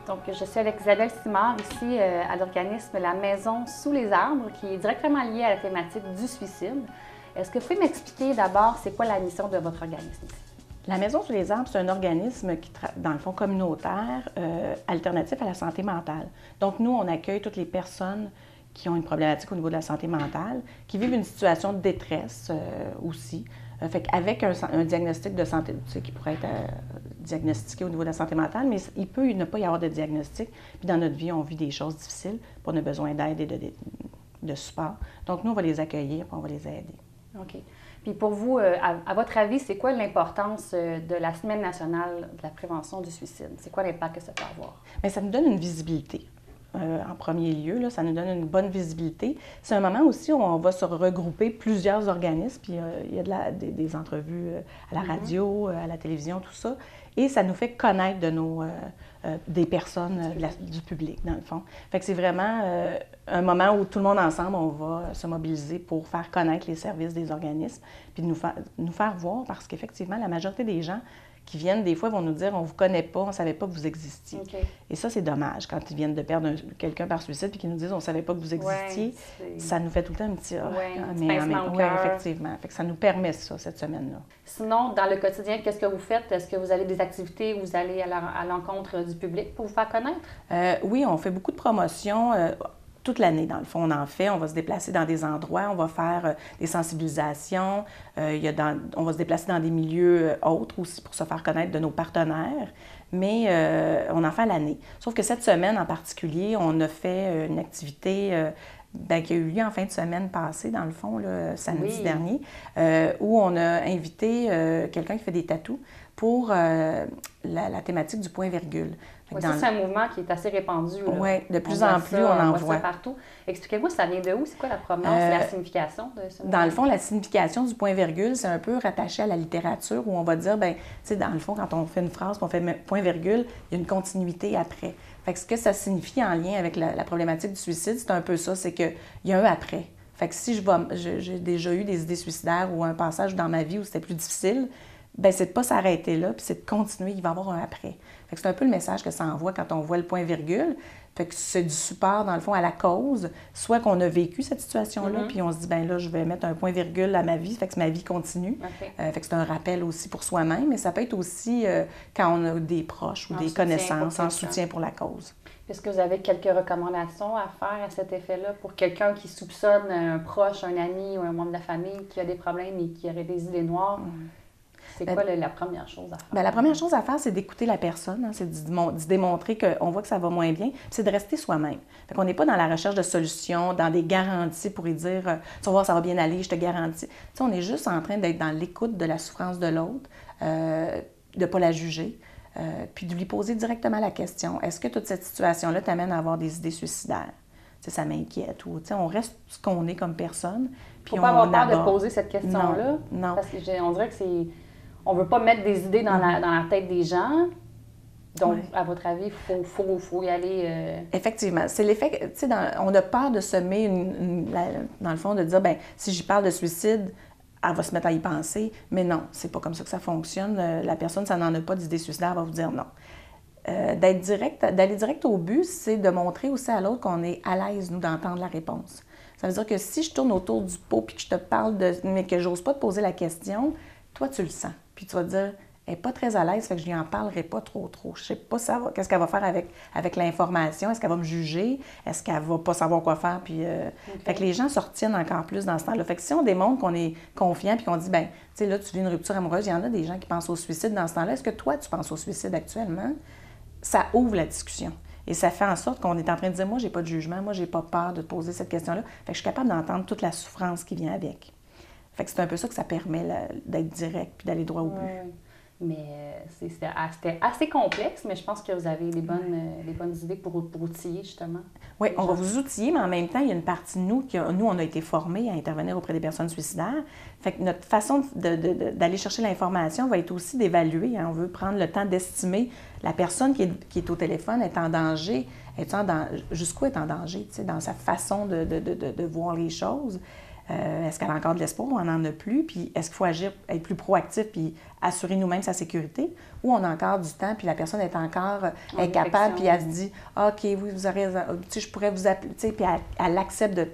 Donc, je suis avec Isabelle Simard, ici à l'organisme La Maison sous les arbres, qui est directement lié à la thématique du suicide. Est-ce que vous pouvez m'expliquer d'abord c'est quoi la mission de votre organisme ici? La Maison sous les arbres, c'est un organisme qui, dans le fond, communautaire, alternatif à la santé mentale. Donc, nous, on accueille toutes les personnes qui ont une problématique au niveau de la santé mentale, qui vivent une situation de détresse aussi. Fait qu'avec un diagnostic de santé, tu sais, qui pourrait être diagnostiqué au niveau de la santé mentale, mais il peut ne pas y avoir de diagnostic. Puis dans notre vie, on vit des choses difficiles, puis on a besoin d'aide et de support. Donc, nous, on va les accueillir, puis on va les aider. OK. Puis pour vous, à votre avis, c'est quoi l'importance de la Semaine nationale de la prévention du suicide? C'est quoi l'impact que ça peut avoir? Bien, ça nous donne une visibilité. En premier lieu, là, ça nous donne une bonne visibilité. C'est un moment aussi où on va se regrouper plusieurs organismes, puis il y a des entrevues à la radio, à la télévision, tout ça, et ça nous fait connaître des personnes du public, dans le fond. Fait que c'est vraiment un moment où tout le monde ensemble, on va se mobiliser pour faire connaître les services des organismes, puis nous faire voir, parce qu'effectivement, la majorité des gens qui viennent, des fois, vont nous dire « on ne vous connaît pas, on ne savait pas que vous existiez Okay. ». Et ça, c'est dommage, quand ils viennent de perdre quelqu'un par suicide puis qu'ils nous disent « on ne savait pas que vous existiez ça nous fait tout le temps un petit « Oui, effectivement. Fait que ça nous permet ça, cette semaine-là. Sinon, dans le quotidien, qu'est-ce que vous faites? Est-ce que vous avez des activités où vous allez à l'encontre du public pour vous faire connaître? Oui, on fait beaucoup de promotions. Toute l'année, dans le fond, on en fait. On va se déplacer dans des endroits, on va faire des sensibilisations. On va se déplacer dans des milieux autres aussi pour se faire connaître de nos partenaires. Mais on en fait à l'année. Sauf que cette semaine en particulier, on a fait une activité qui a eu lieu en fin de semaine passée, dans le fond, là, samedi dernier, où on a invité quelqu'un qui fait des tatous pour la thématique du point-virgule. Oui, ça, c'est un mouvement qui est assez répandu. Oui, de plus en plus, on en voit. Ça partout. Expliquez-moi, ça vient de où? C'est quoi la provenance, la signification de ce mouvement? Dans le fond, la signification du point-virgule, c'est un peu rattaché à la littérature où on va dire, bien, tu sais, dans le fond, quand on fait une phrase, qu'on fait point-virgule, il y a une continuité après. Fait que ce que ça signifie en lien avec la problématique du suicide, c'est un peu ça, c'est qu'il y a un après. Fait que si j'ai déjà eu des idées suicidaires ou un passage dans ma vie où c'était plus difficile, bien, c'est de ne pas s'arrêter là, puis c'est de continuer, il va y avoir un après. Fait que c'est un peu le message que ça envoie quand on voit le point-virgule. Fait que c'est du support, dans le fond, à la cause, soit qu'on a vécu cette situation-là, puis on se dit, bien là, je vais mettre un point-virgule à ma vie, fait que ma vie continue. Okay. Fait que c'est un rappel aussi pour soi-même, mais ça peut être aussi quand on a des proches ou des connaissances en soutien pour la cause. Est-ce que vous avez quelques recommandations à faire à cet effet-là pour quelqu'un qui soupçonne un proche, un ami ou un membre de la famille qui a des problèmes et qui aurait des idées noires? C'est quoi la première chose à faire? Bien, la première chose à faire, c'est d'écouter la personne, hein, c'est de démontrer qu'on voit que ça va moins bien, puis c'est de rester soi-même. Fait qu'on n'est pas dans la recherche de solutions, dans des garanties pour y dire « tu vas voir, ça va bien aller, je te garantis ». Tu sais, on est juste en train d'être dans l'écoute de la souffrance de l'autre, de ne pas la juger, puis de lui poser directement la question « est-ce que toute cette situation-là t'amène à avoir des idées suicidaires? » Tu sais, ça m'inquiète. Ou, tu sais, on reste ce qu'on est comme personne, puis on pas avoir peur de poser cette question-là. Non. Parce qu'on dirait que c'est... On ne veut pas mettre des idées dans la tête des gens. Donc, à votre avis, il faut y aller... Effectivement. C'est l'effet... Tu sais, on a peur de semer, dans le fond, de dire, bien, si j'y parle de suicide, elle va se mettre à y penser. Mais non, c'est pas comme ça que ça fonctionne. La personne, ça n'en a pas d'idée suicidaire, elle va vous dire non. D'aller direct au but, c'est de montrer aussi à l'autre qu'on est à l'aise, nous, d'entendre la réponse. Ça veut dire que si je tourne autour du pot puis que je te parle mais que j'ose pas te poser la question, toi, tu le sens. Puis tu vas te dire, elle n'est pas très à l'aise, fait que je lui en parlerai pas trop. Je sais pas qu'est-ce qu'elle va faire avec l'information. Est-ce qu'elle va me juger? Est-ce qu'elle va pas savoir quoi faire? Puis, Fait que les gens se retiennent encore plus dans ce temps-là. Fait que si on démontre qu'on est confiant puis qu'on dit, bien, tu sais, là, tu vis une rupture amoureuse, il y en a des gens qui pensent au suicide dans ce temps-là. Est-ce que toi, tu penses au suicide actuellement? Ça ouvre la discussion. Et ça fait en sorte qu'on est en train de dire, moi, j'ai pas de jugement, moi, j'ai pas peur de te poser cette question-là. Fait que je suis capable d'entendre toute la souffrance qui vient avec. Fait que c'est un peu ça que ça permet d'être direct puis d'aller droit au but. Mais c'était assez complexe, mais je pense que vous avez des bonnes idées pour outiller, justement. Oui, on va vous outiller, mais en même temps, il y a une partie de nous on a été formés à intervenir auprès des personnes suicidaires. Fait que notre façon d'aller chercher l'information va être aussi d'évaluer. Hein. On veut prendre le temps d'estimer la personne qui est au téléphone est en danger, jusqu'où est en danger, tu sais, dans sa façon de voir les choses. Est-ce qu'elle a encore de l'espoir ou on n'en a plus? Puis est-ce qu'il faut agir, être plus proactif puis assurer nous-mêmes sa sécurité? Ou on a encore du temps puis la personne est encore incapable puis elle se dit « OK, oui, vous aurez... je pourrais vous appeler... » Puis elle accepte de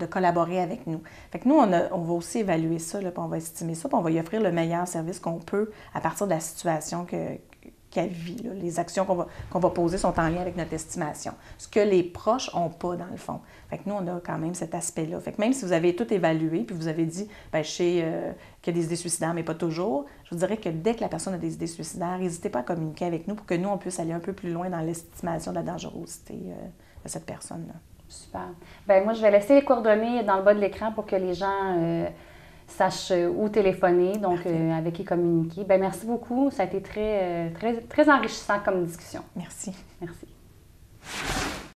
collaborer avec nous. Fait que nous, on va aussi évaluer ça, là, puis on va estimer ça, puis on va y offrir le meilleur service qu'on peut à partir de la situation qu'elle vit. Là. Les actions qu'on va poser sont en lien avec notre estimation. Ce que les proches n'ont pas, dans le fond. Fait que nous, on a quand même cet aspect-là. Fait que même si vous avez tout évalué, puis vous avez dit, bien, je sais qu'il y a des idées suicidaires, mais pas toujours, je vous dirais que dès que la personne a des idées suicidaires, n'hésitez pas à communiquer avec nous pour que nous, on puisse aller un peu plus loin dans l'estimation de la dangerosité de cette personne-là. Super. Bien, moi, je vais laisser les coordonnées dans le bas de l'écran pour que les gens sachent où téléphoner, donc avec qui communiquer. Bien, merci beaucoup. Ça a été très enrichissant comme discussion. Merci. Merci.